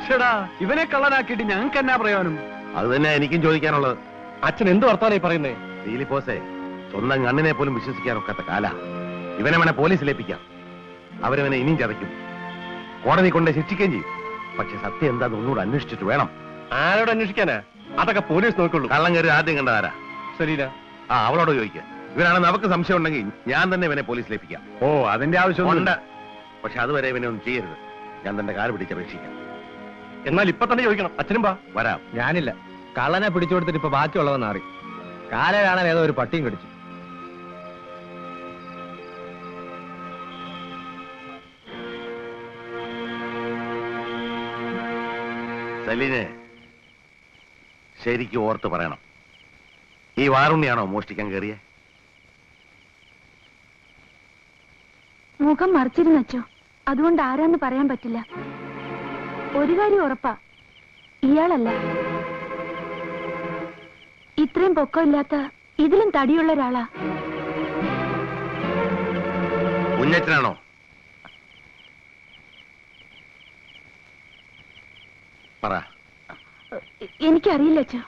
ഷടാ, ഇവനെ കള്ളനാക്കിയിട്ട് ഞങ്ങൾക്ക് എന്നാ പ്രയോജനം? അത് തന്നെ എനിക്കും ചോദിക്കാനുള്ളത്. അച്ഛൻ എന്ത് വർത്താനായി പറയുന്നേ? ഫിലിപ്പോസേ, സ്വന്തം കണ്ണിനെ പോലും വിശ്വസിക്കാനൊക്കാത്ത കാല. ഇവനെ വേണേ പോലീസിലേപ്പിക്കാം. അവരവനെ ഇനിയും ചതയ്ക്കും, കോടതി കൊണ്ട് ശിക്ഷിക്കുകയും ചെയ്യും. പക്ഷെ സത്യം എന്താന്ന് ഒന്നുകൂടെ അന്വേഷിച്ചിട്ട് വേണം. ആരോട് അന്വേഷിക്കാനാ? അതൊക്കെ പോലീസ് നോക്കുള്ളൂ. കള്ളം കയറി ആദ്യം കണ്ടതാരാ? ശരീര. അവളോട് ചോദിക്കുക. ഇവനാണ് നമുക്ക് സംശയം ഉണ്ടെങ്കിൽ ഞാൻ തന്നെ ഇവനെ പോലീസിലേപ്പിക്കാം. ഓ, അതിന്റെ ആവശ്യമുണ്ട്. പക്ഷെ അതുവരെ ഇവനെ ഒന്നും ചെയ്യരുത്. ഞാൻ തന്റെ കാല് പിടിച്ചപേക്ഷിക്കാം. എന്നാൽ ഇപ്പൊ തന്നെ ചോദിക്കണം. അച്ഛനും വാ. വരാം. ഞാനില്ല. കള്ളനെ പിടിച്ചു കൊടുത്തിട്ട് ഇപ്പൊ ബാക്കിയുള്ളവൻ മാറി. കാലയിലാണ് ഏതോ ഒരു പട്ടിയും കടിച്ചു. സലീനെ, ശരിക്കും ഓർത്ത് പറയണം, ഈ വാറുണ്ണിയാണോ മോഷ്ടിക്കാൻ കയറിയ? മുഖം മറിച്ചിരുന്നച്ചോ, അതുകൊണ്ട് ആരാന്ന് പറയാൻ പറ്റില്ല. ഒരു കാര്യം ഉറപ്പാ, ഇയാളല്ല. ഇത്രയും പൊക്കമില്ലാത്ത ഇതിലും തടിയുള്ള ഒരാളാ. കുഞ്ഞച്ചനാണോ? പറ. എനിക്കറിയില്ല അച്ചോ.